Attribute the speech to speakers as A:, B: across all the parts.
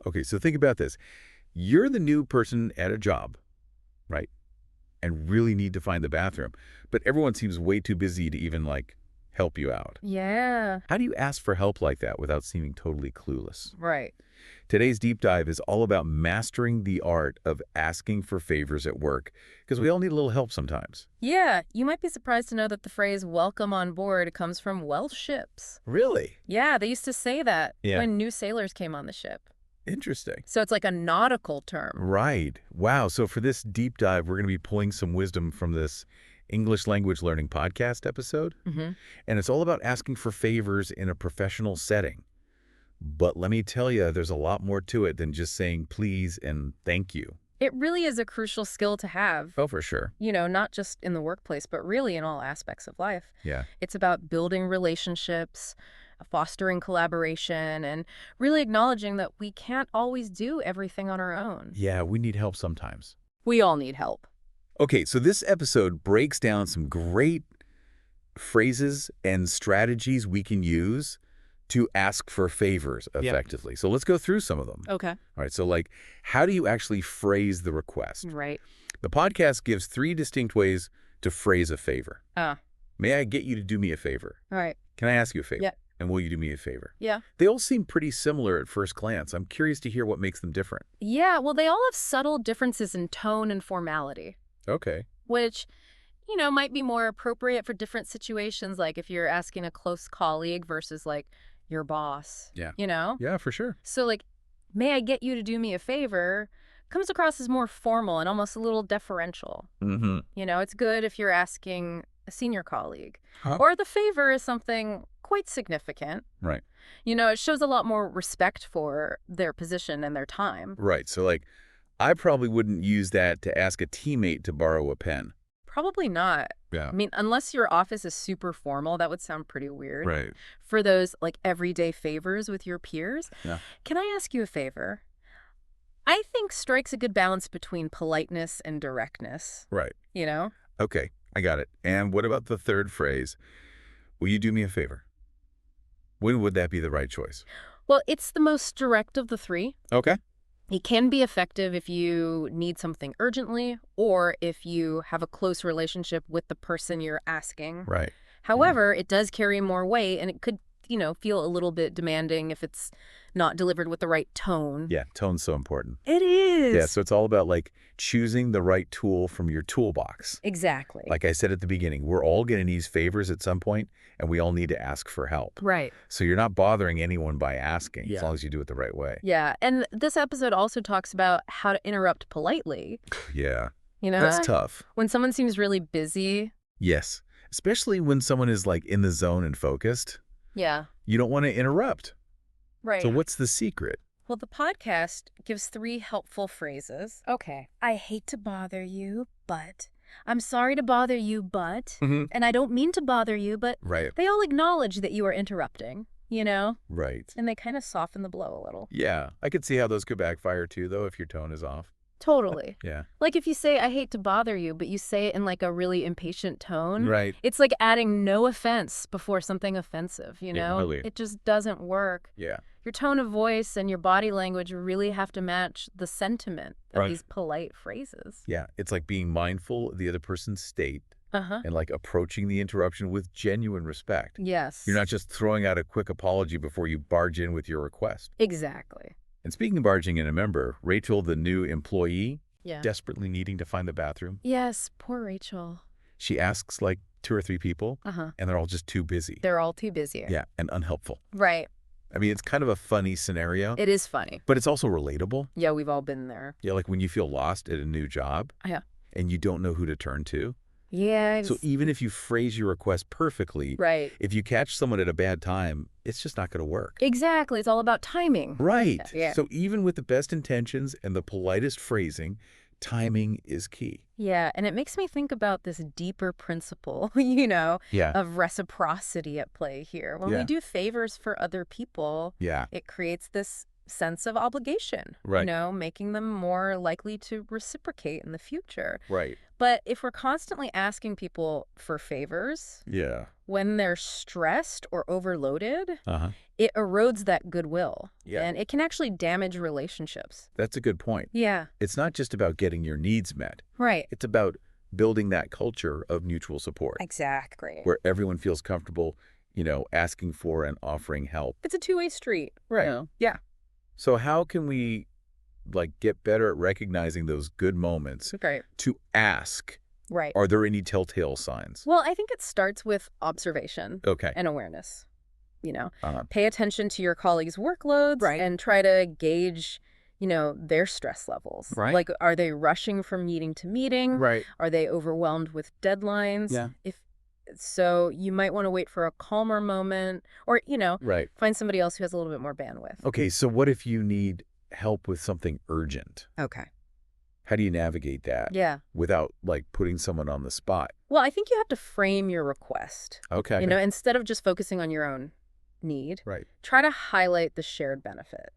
A: Okay, so think about this. You're the new person at a job, right? And really need to find the bathroom. But everyone seems way too busy to even, like, help you out.
B: Yeah.
A: How do you ask for help like that without seeming totally clueless?
B: Right.
A: Today's deep dive is all about mastering the art of asking for favors at work, because we all need a little help sometimes.
B: Yeah, you might be surprised to know that the phrase welcome on board comes from Welsh ships.
A: Really?
B: Yeah, they used to say that
A: Yeah.
B: when new sailors came on the ship.
A: Interesting.
B: So it's like a nautical term.
A: Right. Wow. So for this deep dive, we're going to be pulling some wisdom from this English language learning podcast episode.
B: Mm-hmm.
A: And it's all about asking for favors in a professional setting. But let me tell you, there's a lot more to it than just saying please and thank you.
B: It really is a crucial skill to have.
A: Oh, for sure.
B: You know, not just in the workplace, but really in all aspects of life.
A: Yeah.
B: It's about building relationships, fostering collaboration, and really acknowledging that we can't always do everything on our own.
A: Yeah, we need help sometimes.
B: We all need help.
A: Okay, so this episode breaks down some great phrases and strategies we can use to ask for favors effectively. So let's go through some of them.
B: Okay.
A: All right, so like, how do you actually phrase the request?
B: Right.
A: The podcast gives 3 distinct ways to phrase a favor. May I get you to do me a favor?
B: All right.
A: Can I ask you a favor?
B: Yeah.
A: And will you do me a favor?
B: Yeah.
A: They all seem pretty similar at first glance. I'm curious to hear what makes them different.
B: Yeah, well, they all have subtle differences in tone and formality,
A: Okay.
B: which, you know, might be more appropriate for different situations, like if you're asking a close colleague versus, like, your boss.
A: Yeah.
B: You know?
A: Yeah, for sure.
B: So, like, may I get you to do me a favor comes across as more formal and almost a little deferential.
A: Mm-hmm.
B: You know, it's good if you're asking a senior colleague.
A: Huh?
B: Or the favor is something quite significant.
A: Right.
B: You know, it shows a lot more respect for their position and their time.
A: Right. So, like, I probably wouldn't use that to ask a teammate to borrow a pen.
B: Probably not.
A: Yeah.
B: I mean, unless your office is super formal, that would sound pretty weird.
A: Right.
B: For those, like, everyday favors with your peers.
A: Yeah.
B: Can I ask you a favor? I think strikes a good balance between politeness and directness.
A: Right.
B: You know?
A: Okay. I got it. And what about the third phrase? Will you do me a favor? When would that be the right choice?
B: Well, it's the most direct of the 3.
A: Okay.
B: It can be effective if you need something urgently or if you have a close relationship with the person you're asking.
A: Right.
B: However, it does carry more weight and it could, you know, feel a little bit demanding if it's not delivered with the right tone.
A: Yeah. Tone's so important.
B: It is.
A: Yeah. So it's all about, like, choosing the right tool from your toolbox.
B: Exactly.
A: Like I said at the beginning, we're all going to need favors at some point, and we all need to ask for help.
B: Right.
A: So you're not bothering anyone by asking,
B: Yeah.
A: as long as you do it the right way.
B: Yeah. And this episode also talks about how to interrupt politely.
A: Yeah.
B: You know?
A: That's tough.
B: When someone seems really busy.
A: Yes. Especially when someone is, like, in the zone and focused.
B: Yeah.
A: You don't want to interrupt.
B: Right.
A: So what's the secret?
B: Well, the podcast gives 3 helpful phrases. Okay. I hate to bother you, but. I'm sorry to bother you, but.
A: Mm-hmm.
B: And I don't mean to bother you, but.
A: Right.
B: They all acknowledge that you are interrupting, you know?
A: Right.
B: And they kind of soften the blow a little.
A: Yeah. I could see how those could backfire too, though, if your tone is off.
B: Totally.
A: Yeah.
B: Like if you say, I hate to bother you, but you say it in like a really impatient tone.
A: Right.
B: It's like adding no offense before something offensive, you know?
A: really.
B: It just doesn't work.
A: Yeah.
B: Your tone of voice and your body language really have to match the sentiment of
A: Right.
B: these polite phrases.
A: Yeah. It's like being mindful of the other person's state
B: Uh-huh.
A: and, like, approaching the interruption with genuine respect.
B: Yes.
A: You're not just throwing out a quick apology before you barge in with your request.
B: Exactly.
A: And speaking of barging in, remember, Rachel, the new employee,
B: Yeah.
A: desperately needing to find the bathroom,
B: Yes, poor Rachel.
A: she asks, like, 2 or 3 people,
B: Uh-huh.
A: and they're all just too busy.
B: They're all too busy.
A: Yeah, and unhelpful.
B: Right.
A: I mean, it's kind of a funny scenario,
B: It is funny.
A: but it's also relatable.
B: Yeah, we've all been there.
A: Yeah, like when you feel lost at a new job
B: Yeah.
A: and you don't know who to turn to.
B: Yeah.
A: So even if you phrase your request perfectly,
B: Right.
A: if you catch someone at a bad time, it's just not going to work.
B: Exactly. It's all about timing.
A: Right.
B: Yeah.
A: So even with the best intentions and the politest phrasing, timing is key.
B: Yeah, and it makes me think about this deeper principle, you know,
A: Yeah.
B: of reciprocity at play here. When
A: Yeah.
B: we do favors for other people,
A: Yeah.
B: it creates this sense of obligation,
A: Right.
B: you know, making them more likely to reciprocate in the future.
A: Right.
B: But if we're constantly asking people for favors
A: Yeah.
B: when they're stressed or overloaded,
A: Uh-huh.
B: it erodes that goodwill.
A: Yeah.
B: And it can actually damage relationships.
A: That's a good point.
B: Yeah.
A: It's not just about getting your needs met.
B: Right.
A: It's about building that culture of mutual support
B: Exactly.
A: where everyone feels comfortable, asking for and offering help.
B: It's a two-way street.
A: Right.
B: Yeah.
A: So how can we get better at recognizing those good moments
B: Right.
A: to ask?
B: Right.
A: Are there any telltale signs?
B: Well, I think it starts with observation
A: Okay.
B: and awareness.
A: Uh-huh.
B: Pay attention to your colleagues' workloads
A: Right.
B: and try to gauge, their stress levels.
A: Right.
B: Like, are they rushing from meeting to meeting?
A: Right.
B: Are they overwhelmed with deadlines?
A: Yeah.
B: If so, you might want to wait for a calmer moment or,
A: Right.
B: find somebody else who has a little bit more bandwidth.
A: Okay, so what if you need help with something urgent?
B: Okay.
A: How do you navigate that
B: Yeah.
A: without putting someone on the spot?
B: Well, I think you have to frame your request.
A: Okay.
B: Instead of just focusing on your own need,
A: Right.
B: try to highlight the shared benefit,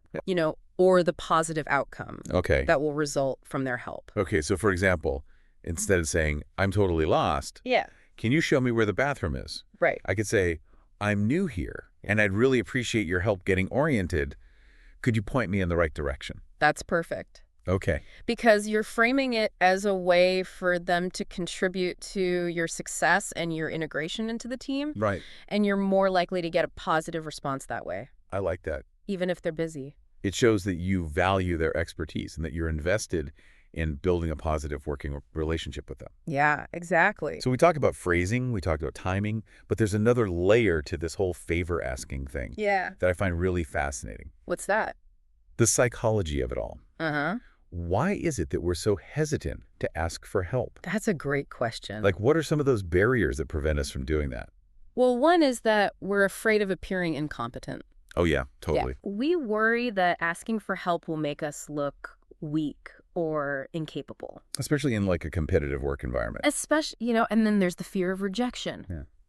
B: or the positive outcome
A: Okay.
B: that will result from their help.
A: Okay, so for example, instead of saying, I'm totally lost,
B: Yeah.
A: can you show me where the bathroom is?
B: Right.
A: I could say, I'm new here, and I'd really appreciate your help getting oriented. Could you point me in the right direction?
B: That's perfect.
A: Okay.
B: Because you're framing it as a way for them to contribute to your success and your integration into the team.
A: Right.
B: And you're more likely to get a positive response that way,
A: I like that.
B: even if they're busy.
A: It shows that you value their expertise and that you're invested in building a positive working relationship with them.
B: Yeah, exactly.
A: So we talked about phrasing, we talked about timing, but there's another layer to this whole favor asking thing
B: Yeah.
A: that I find really fascinating.
B: What's that?
A: The psychology of it all.
B: Uh-huh.
A: Why is it that we're so hesitant to ask for help?
B: That's a great question.
A: What are some of those barriers that prevent us from doing that?
B: Well, one is that we're afraid of appearing incompetent.
A: Oh, yeah, totally.
B: Yeah. We worry that asking for help will make us look weak or incapable.
A: Especially in a competitive work environment.
B: Especially, and then there's the fear of rejection.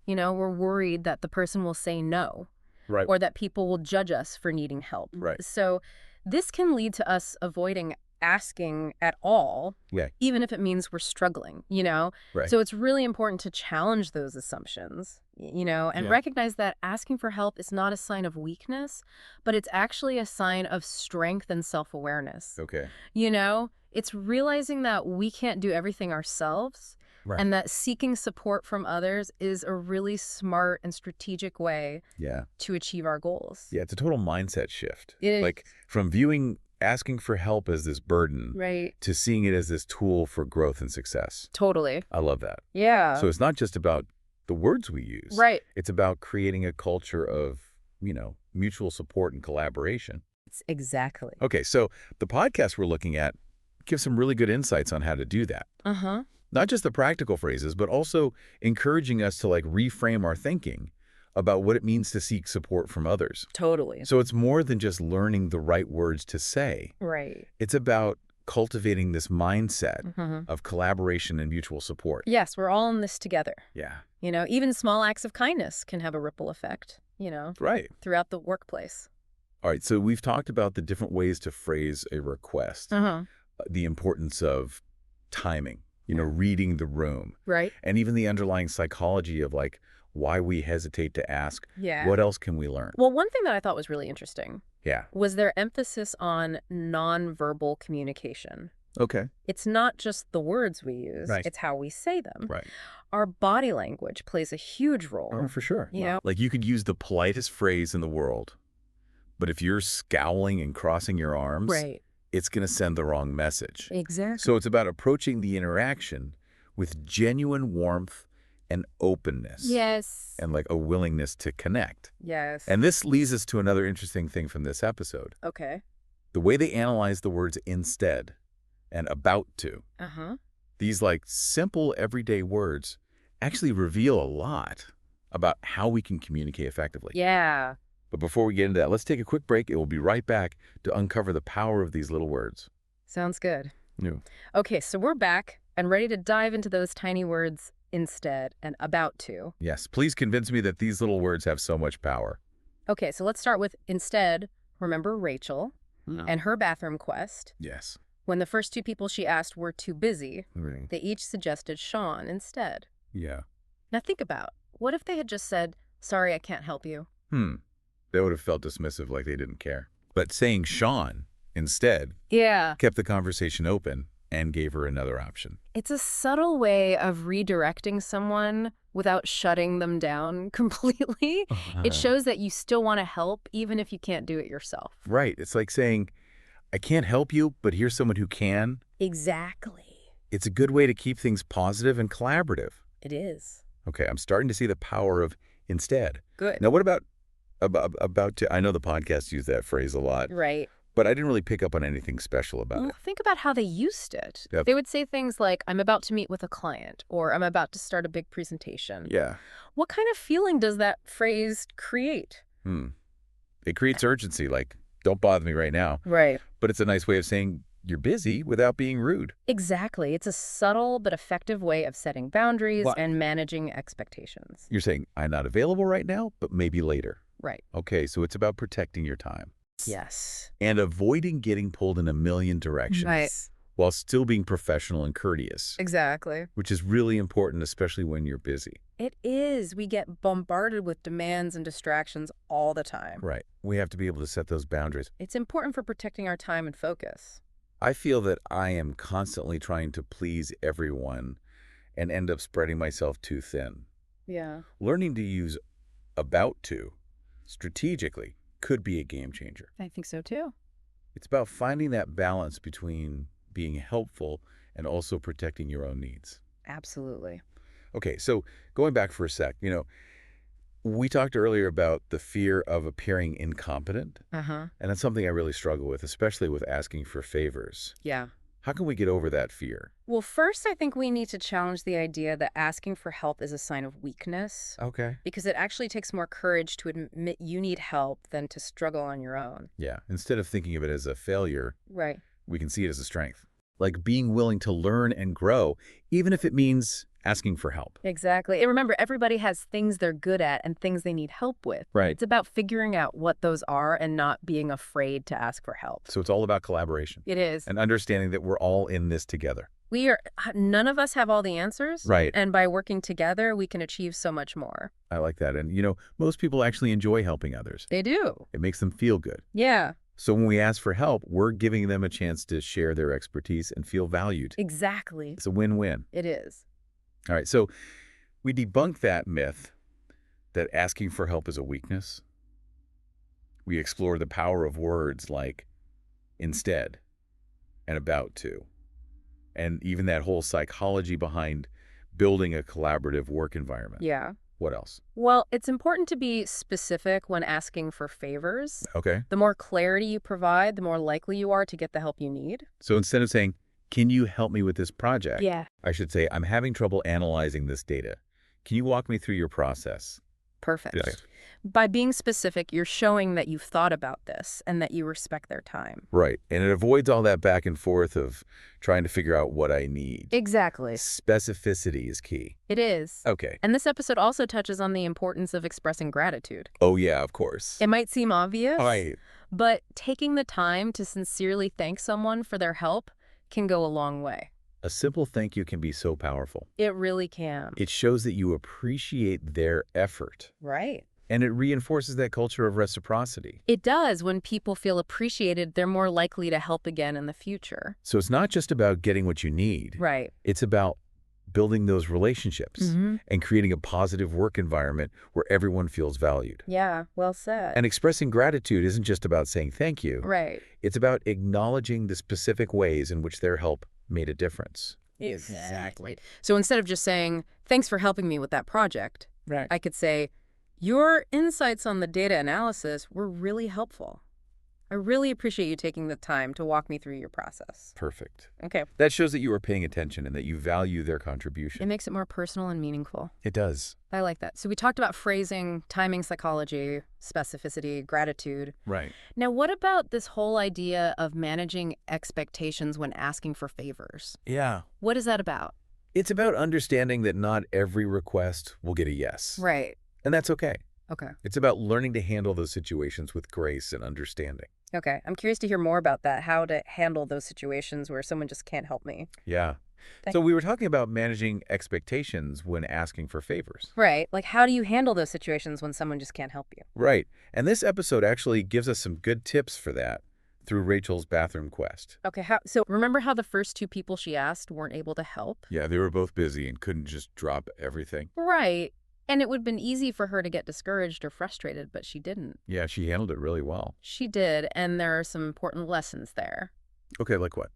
A: Yeah.
B: We're worried that the person will say no.
A: Right.
B: Or that people will judge us for needing help.
A: Right.
B: So this can lead to us avoiding asking at all,
A: Yeah.
B: even if it means we're struggling,
A: Right.
B: So it's really important to challenge those assumptions, and
A: Yeah.
B: recognize that asking for help is not a sign of weakness, but it's actually a sign of strength and self-awareness.
A: Okay.
B: It's realizing that we can't do everything ourselves.
A: Right.
B: And that seeking support from others is a really smart and strategic way
A: Yeah.
B: to achieve our goals.
A: Yeah, it's a total mindset shift.
B: It is.
A: From viewing asking for help as this burden
B: Right.
A: to seeing it as this tool for growth and success.
B: Totally.
A: I love that.
B: Yeah.
A: So it's not just about the words we use.
B: Right.
A: It's about creating a culture of, mutual support and collaboration.
B: Exactly.
A: Okay, so the podcast we're looking at gives some really good insights on how to do that.
B: Uh-huh.
A: Not just the practical phrases, but also encouraging us to reframe our thinking about what it means to seek support from others.
B: Totally.
A: So it's more than just learning the right words to say.
B: Right.
A: It's about cultivating this mindset
B: Mhm.
A: of collaboration and mutual support.
B: Yes, we're all in this together.
A: Yeah.
B: Even small acts of kindness can have a ripple effect,
A: Right.
B: throughout the workplace.
A: All right, so we've talked about the different ways to phrase a request,
B: Uh-huh.
A: the importance of timing, reading the room,
B: Right?
A: and even the underlying psychology of why we hesitate to ask.
B: Yeah.
A: What else can we learn?
B: Well, one thing that I thought was really interesting
A: Yeah.
B: was their emphasis on nonverbal communication.
A: Okay.
B: It's not just the words we use,
A: Right.
B: it's how we say them.
A: Right.
B: Our body language plays a huge role.
A: Oh, for sure.
B: You know?
A: You could use the politest phrase in the world, but if you're scowling and crossing your arms,
B: Right.
A: it's going to send the wrong message.
B: Exactly.
A: So it's about approaching the interaction with genuine warmth and openness.
B: Yes.
A: And a willingness to connect.
B: Yes.
A: And this leads us to another interesting thing from this episode.
B: Okay.
A: The way they analyze the words instead and about to.
B: Uh-huh.
A: These simple everyday words actually reveal a lot about how we can communicate effectively.
B: Yeah.
A: But before we get into that, let's take a quick break. It will be right back to uncover the power of these little words.
B: Sounds good.
A: No.
B: Okay, so we're back and ready to dive into those tiny words instead and about to.
A: Yes, please convince me that these little words have so much power.
B: Okay, so let's start with instead. Remember Rachel
A: No.
B: and her bathroom quest?
A: Yes.
B: When the first two people she asked were too busy,
A: Right.
B: they each suggested Sean instead.
A: Yeah.
B: Now think about, what if they had just said, sorry, I can't help you?
A: They would have felt dismissive, like they didn't care. But saying Sean instead
B: Yeah.
A: kept the conversation open and gave her another option.
B: It's a subtle way of redirecting someone without shutting them down completely. It shows that you still want to help, even if you can't do it yourself.
A: Right. It's like saying, I can't help you, but here's someone who can.
B: Exactly.
A: It's a good way to keep things positive and collaborative.
B: It is.
A: Okay, I'm starting to see the power of instead.
B: Good.
A: Now, what about I know the podcast used that phrase a lot,
B: Right.
A: but I didn't really pick up on anything special about
B: Well,
A: it.
B: think about how they used it.
A: Yep.
B: They would say things like, I'm about to meet with a client, or I'm about to start a big presentation.
A: Yeah.
B: What kind of feeling does that phrase create?
A: It creates urgency, like, don't bother me right now.
B: Right.
A: But it's a nice way of saying you're busy without being rude.
B: Exactly. It's a subtle but effective way of setting boundaries
A: Well,
B: and managing expectations.
A: You're saying, I'm not available right now, but maybe later.
B: Right.
A: Okay, so it's about protecting your time.
B: Yes.
A: And avoiding getting pulled in a million directions.
B: Right.
A: While still being professional and courteous.
B: Exactly.
A: Which is really important, especially when you're busy.
B: It is. We get bombarded with demands and distractions all the time.
A: Right. We have to be able to set those boundaries.
B: It's important for protecting our time and focus.
A: I feel that I am constantly trying to please everyone and end up spreading myself too thin.
B: Yeah.
A: Learning to use about to strategically could be a game changer.
B: I think so too.
A: It's about finding that balance between being helpful and also protecting your own needs.
B: Absolutely.
A: Okay, so going back for a sec, we talked earlier about the fear of appearing incompetent,
B: Uh-huh.
A: and that's something I really struggle with, especially with asking for favors.
B: Yeah.
A: How can we get over that fear?
B: Well, first, I think we need to challenge the idea that asking for help is a sign of weakness,
A: Okay.
B: because it actually takes more courage to admit you need help than to struggle on your own.
A: Yeah, instead of thinking of it as a failure,
B: Right.
A: we can see it as a strength. Like being willing to learn and grow, even if it means asking for help.
B: Exactly. And remember, everybody has things they're good at and things they need help with.
A: Right.
B: It's about figuring out what those are and not being afraid to ask for help.
A: So it's all about collaboration.
B: It is.
A: And understanding that we're all in this together.
B: None of us have all the answers.
A: Right.
B: And by working together, we can achieve so much more.
A: I like that. And, most people actually enjoy helping others.
B: They do.
A: It makes them feel good.
B: Yeah.
A: So when we ask for help, we're giving them a chance to share their expertise and feel valued.
B: Exactly.
A: It's a win-win.
B: It is.
A: All right, so we debunked that myth that asking for help is a weakness. We explore the power of words like instead and about to, and even that whole psychology behind building a collaborative work environment.
B: Yeah.
A: What else?
B: Well, it's important to be specific when asking for favors.
A: Okay.
B: The more clarity you provide, the more likely you are to get the help you need.
A: So instead of saying, can you help me with this project?
B: Yeah.
A: I should say, I'm having trouble analyzing this data. Can you walk me through your process?
B: Perfect.
A: Yeah.
B: By being specific, you're showing that you've thought about this and that you respect their time.
A: Right. And it avoids all that back and forth of trying to figure out what I need.
B: Exactly.
A: Specificity is key.
B: It is.
A: Okay.
B: And this episode also touches on the importance of expressing gratitude.
A: Oh, yeah, of course.
B: It might seem obvious,
A: Right.
B: but taking the time to sincerely thank someone for their help can go a long way.
A: A simple thank you can be so powerful.
B: It really can.
A: It shows that you appreciate their effort.
B: Right.
A: And it reinforces that culture of reciprocity.
B: It does. When people feel appreciated, they're more likely to help again in the future.
A: So it's not just about getting what you need.
B: Right.
A: It's about building those relationships
B: Mm-hmm.
A: and creating a positive work environment where everyone feels valued.
B: Yeah, well said.
A: And expressing gratitude isn't just about saying thank you.
B: Right.
A: It's about acknowledging the specific ways in which their help made a difference.
B: Exactly. So instead of just saying, thanks for helping me with that project,
A: Right.
B: I could say, your insights on the data analysis were really helpful. I really appreciate you taking the time to walk me through your process.
A: Perfect.
B: Okay.
A: That shows that you are paying attention and that you value their
B: It
A: contribution.
B: makes it more personal and meaningful.
A: It does.
B: I like that. So we talked about phrasing, timing psychology, specificity, gratitude.
A: Right.
B: Now, what about this whole idea of managing expectations when asking for favors?
A: Yeah.
B: What is that about?
A: It's about understanding that not every request will get a yes.
B: Right.
A: And that's okay.
B: Okay.
A: It's about learning to handle those situations with grace and understanding.
B: Okay. I'm curious to hear more about that, how to handle those situations where someone just can't help me.
A: Yeah. So we were talking about managing expectations when asking for favors.
B: Right. Like, how do you handle those situations when someone just can't help you?
A: Right. And this episode actually gives us some good tips for that through Rachel's bathroom quest.
B: Okay, so remember how the first two people she asked weren't able to help?
A: Yeah, they were both busy and couldn't just drop everything.
B: Right. And it would have been easy for her to get discouraged or frustrated, but she didn't.
A: Yeah, she handled it really well.
B: She did, and there are some important lessons there.
A: Okay, like what?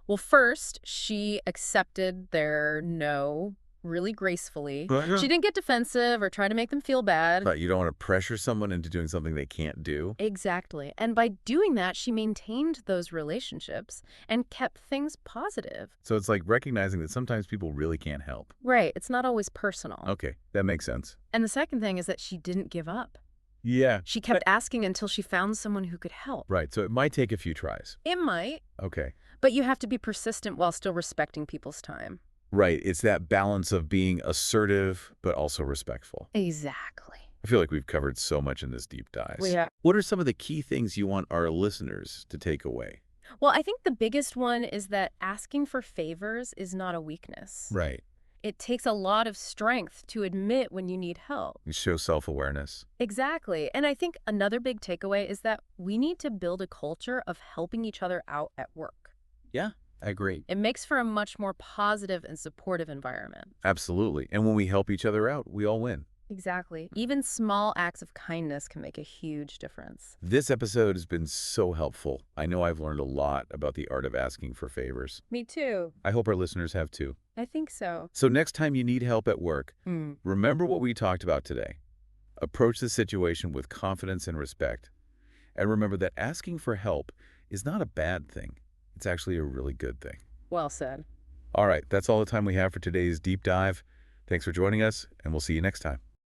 B: Well, first, she accepted their no really gracefully. She didn't get defensive or try to make them feel bad.
A: But you don't want to pressure someone into doing something they can't do.
B: Exactly. And by doing that, she maintained those relationships and kept things positive.
A: So it's like recognizing that sometimes people really can't help.
B: Right. It's not always personal.
A: Okay, that makes sense.
B: And the second thing is that she didn't give up.
A: Yeah.
B: She kept asking until she found someone who could help.
A: Right, so it might take a few tries.
B: It might,
A: Okay.
B: but you have to be persistent while still respecting people's time.
A: Right, it's that balance of being assertive but also respectful.
B: Exactly.
A: I feel like we've covered so much in this deep dive. What are some of the key things you want our listeners to take away?
B: Well, I think the biggest one is that asking for favors is not a weakness.
A: Right.
B: It takes a lot of strength to admit when you need help.
A: You show self-awareness.
B: Exactly. And I think another big takeaway is that we need to build a culture of helping each other out at work.
A: Yeah, I agree.
B: It makes for a much more positive and supportive environment.
A: Absolutely. And when we help each other out, we all win.
B: Exactly. Even small acts of kindness can make a huge difference.
A: This episode has been so helpful. I know I've learned a lot about the art of asking for favors.
B: Me too.
A: I hope our listeners have too.
B: I think so.
A: So next time you need help at work, remember what we talked about today. Approach the situation with confidence and respect. And remember that asking for help is not a bad thing. It's actually a really good thing.
B: Well said.
A: All right, that's all the time we have for today's deep dive. Thanks for joining us, and we'll see you next time.